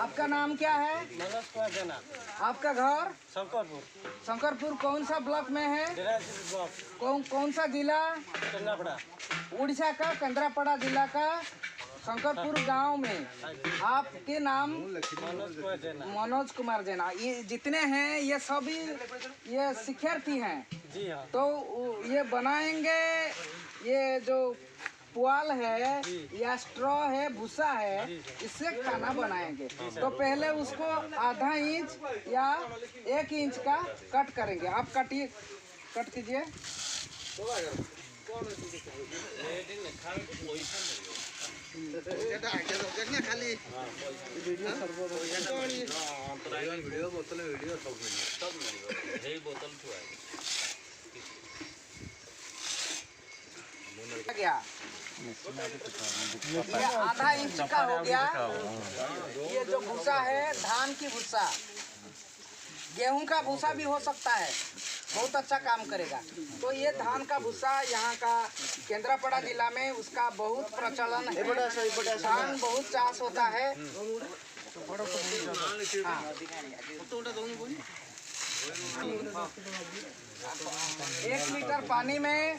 आपका नाम क्या है? मनोज कुमार जेना। आपका घर? शंकरपुर। शंकरपुर कौन सा ब्लॉक में है? ब्लॉक। कौन सा जिला? केंद्रापड़ा। उड़ीसा का केंद्रापड़ा जिला का शंकरपुर गांव में। आपके नाम? मनोज कुमार जेना। मनोज कुमार जेना। ये जितने हैं ये सभी ये शिक्षार्थी हैं। जी हाँ। तो ये बनाएंगे, ये जो पुआल है या स्ट्रॉ है, भूसा है, इससे खाना बनाएंगे। तो पहले उसको आधा इंच या 1 इंच का कट करेंगे। आप काटिए, कट कीजिए। गया ये आधा इंच का हो गया। ये जो भूसा है धान की भूसा, गेहूं का भूसा भी हो सकता है, बहुत अच्छा काम करेगा। तो ये धान का भूसा यहाँ का केंद्रापड़ा जिला में उसका बहुत प्रचलन है। धान बहुत चाष होता है। हाँ। 1 लीटर पानी में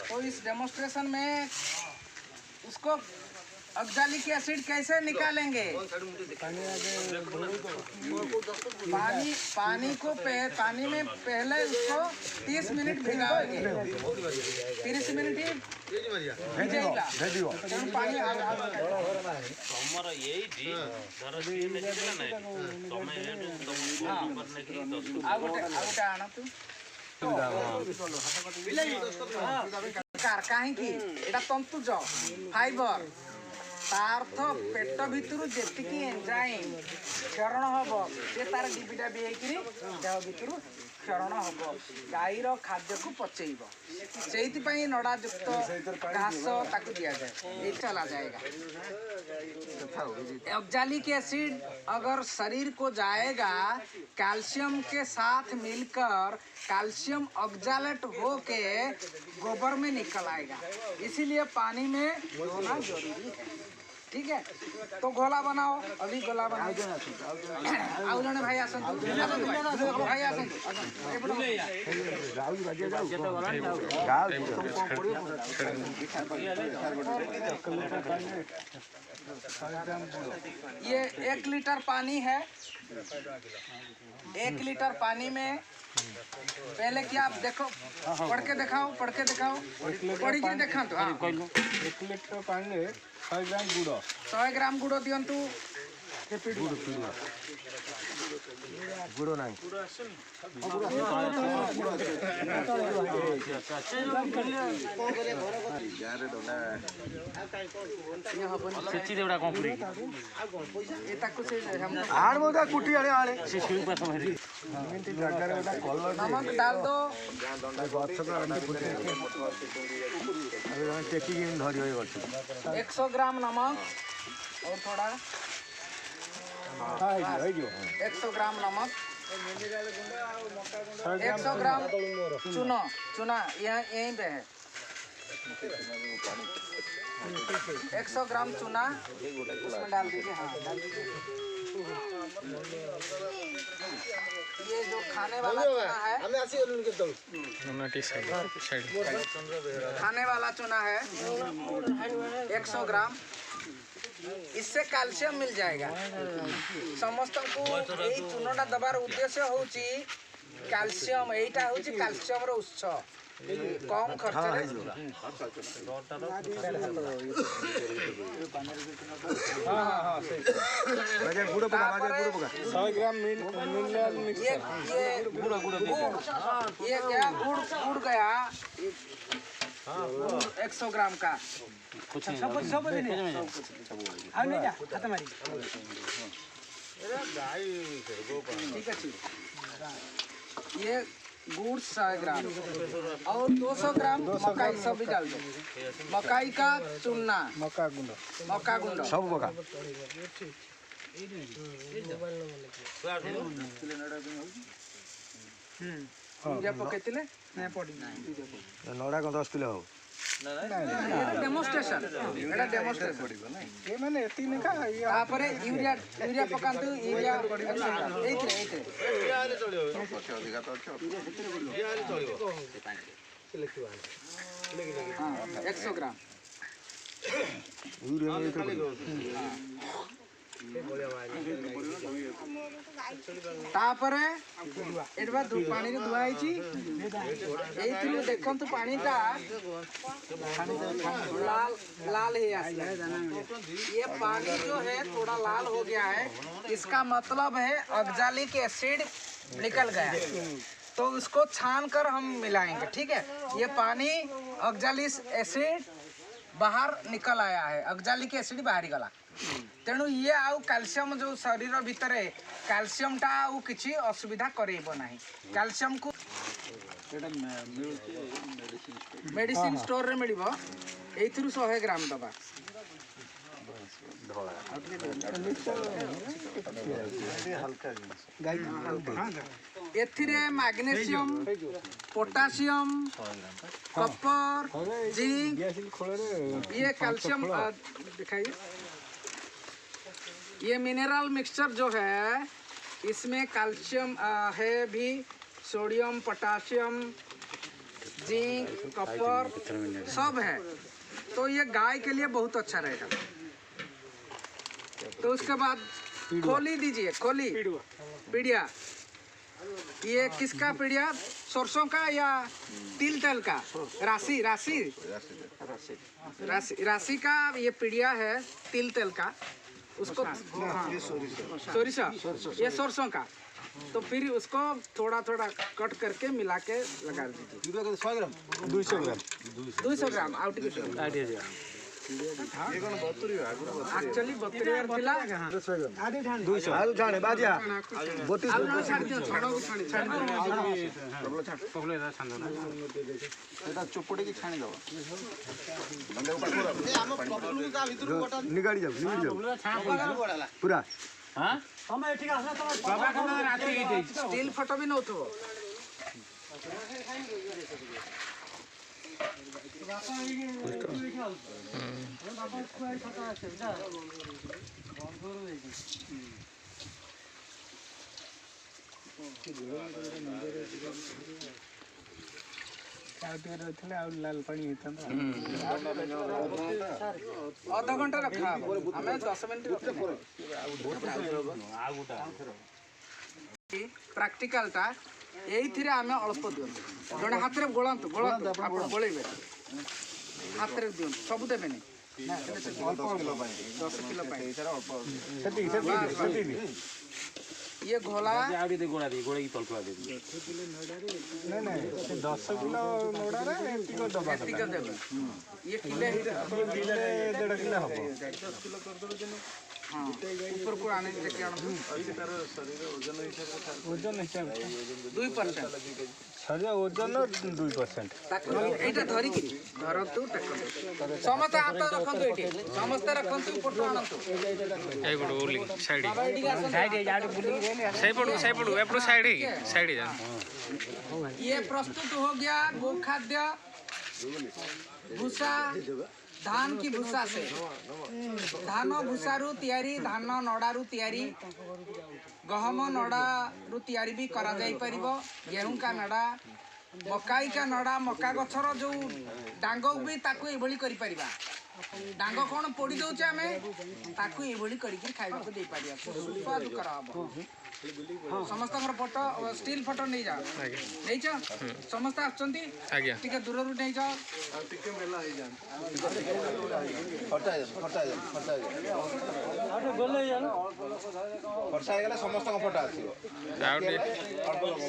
तो इस डेमोन्स्ट्रेशन में उसको ऑक्सैलिक एसिड कैसे निकालेंगे? पानी में पहले उसको 30 मिनट भिगाओगे। 30 मिनट ही भिजेगा। पानी कहीं तंतुज फाइबर तार्थ पेट भितर जी एंजाइम क्षरण हम से तार डिबिटा भी देह भितर क्षरण हम गाईर खाद्य को पचेब से नड़ायुक्त घास ताकू दि जाए चला जाएगा। ऑक्सैलिक एसिड अगर शरीर को जाएगा कैल्शियम के साथ मिलकर कैल्शियम ऑक्सैलेट होके गोबर में निकल आएगा, इसीलिए पानी में धोना जरूरी है। ठीक है, तो गोला बनाओ। अभी गोला बनाओ। आउ जने भाई आसंतु भाई आसंतु ये 1 लीटर पानी है। 1 लीटर पानी में पहले क्या आप देखो, पढ़ के दिखाओ पढ़ी के देखा। तो 1 लीटर पानी 100 ग्राम गुड़ 100 ग्राम गुड़ दिंतु। गुड़ ना कुटी नमक डाल दो। गछ 100 ग्राम नमक और थोड़ा 100 ग्राम नमक, 100 ग्राम चूना यहीं पे है। 100 ग्राम चूना उसमें डाल दीजिए। हाँ डाल दीजिए। ये जो खाने वाला चूना है, खाने वाला चूना है 100 ग्राम। इससे कैल्शियम मिल जाएगा। समस्त को यही चूनटा दबार उद्देश्य होची कैल्शियम। एटा होची कैल्शियम रो उत्स। कम खर्च ये क्या गुड़ गया 100 ग्राम का। ठीक है, ये गुड़ 100 ग्राम और 200 ग्राम मकाई सब भी डाल दो। मकाई का चूना, मक्का गुंड सब मका यूरिया पकेतिले ନଡ଼ା କ'ଣ 10 କିଲୋ ହବ डेमोन्स्ट्रेशन एटा डेमोन्स्ट्रेशन ଏ ମାନେ ଏତିକି ନେଖା तापरे यूरिया यूरिया पकांतु यूरिया एइथे 100 ग्राम ୟୁରିଆ तापरे एडवा पानी रे धुआ आइची एइथिलु देखंतु पानीटा लाल लाल है ये पानी जो है थोड़ा लाल हो गया है इसका मतलब है ऑक्सैलिक एसिड निकल गया तो उसको छान कर हम मिलाएंगे ठीक है ये पानी ऑक्सैलिक एसिड बाहर निकल आया है ऑक्सैलिक एसिड बाहरी गला तेणु ये आउ कैल्शियम जो शरीर भितर कैल्शियम टा आउ किछि असुविधा करेइबो नाही कैल्शियम को मेडिसिन स्टोर रे मिलिबो एइथिरु 100 ग्राम दबा एथिरे मैग्नीशियम पोटासियम कॉपर जिंक ये कैल्शियम दिखाइए ये मिनरल मिक्सचर जो है इसमें कैल्शियम है भी सोडियम पोटासियम जिंक कॉपर सब है तो ये गाय के लिए बहुत अच्छा रहेगा तो उसके बाद खोली दीजिए खोली पीड़िया ये किसका पीड़िया सरसों का या तिल तेल का राशि राशि राशि राशि का ये पीड़िया है तिल तेल का उसको सोरिषा ये सरसों का तो फिर उसको थोड़ा थोड़ा कट करके मिला के लगा दीजिए 100 ଗ୍ରାମ 200 ग्राम आउट एक्चुअली बतुरियार थिला ଆଳୁ ଛାଣେ ବାଜିଆ 32 आलू ना छाड़ दियो छाड़ो छाड़ এটা ଚୋପଡ଼ିକି ଛାଣି ଦବ ନିଗାଡ଼ି ଯାଉ ପୁରା स्टील फोटो भी नउथो ଲାଲ ପାଣି ହେଇଥାନ୍ତା आधा घंटा रखा हमें 10 मिनट प्रैक्टिकल टा एइथिरे आमे अल्प दियो जणे हाथ रे गोळंतु आपण गोळेबे हाथ रे दियो सब देबे नै 10 किलो पाई ये घोला गोड़ा दी गोड़ा की तलकुआ दे ନାଇଁ ନାଇଁ 10 କିଲୋ ନୋଡ଼ାରେ ଏତିକି ଦବା एतिका देबे ये किले 1.5 କିଲୋ ହବ हां ऊपर को आने के आन ଓଜନ ହିସାବ 2% ଶରୀର ଓଜନ 2% ताको एटा धरि कि धरतु टकंतु समस्त हाथ रखंतु एठी समस्त रखंतु फोटो आनंतु ए गुड ओली साइड साइड जाडू बुली साइड पड़ू एपड़ू साइड जा ये प्रस्तुत हो गया गो खाद्य भूसा धान की भूसा से धान भूसा रु तैयारी धान नड़ा रु तैयारी गहम नड़ा रु तैयारी भी करा जाई परिबो गेहूं का नड़ा मकाई का नड़ा मका गछर जो डांग भी ताकू एभली करि परिबा डांग कोन पोड़ी दउचे आमे ताकू एभली करि के खाइबा को दे परिबा स्वाद कराबो समस्त फोटो स्टील फोटो नहीं जा नहीं जा समस्त आछंती आज्ञा टिके दूर रु नहीं जा ଟିକେ ମେଲା ହେଇଯାନ୍ତି ଫଟା ହେଇଗଲେ ସମସ୍ତଙ୍କ ଫଟା ଆସିବ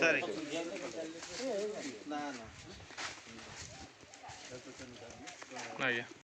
ସରି ଆଜ୍ଞା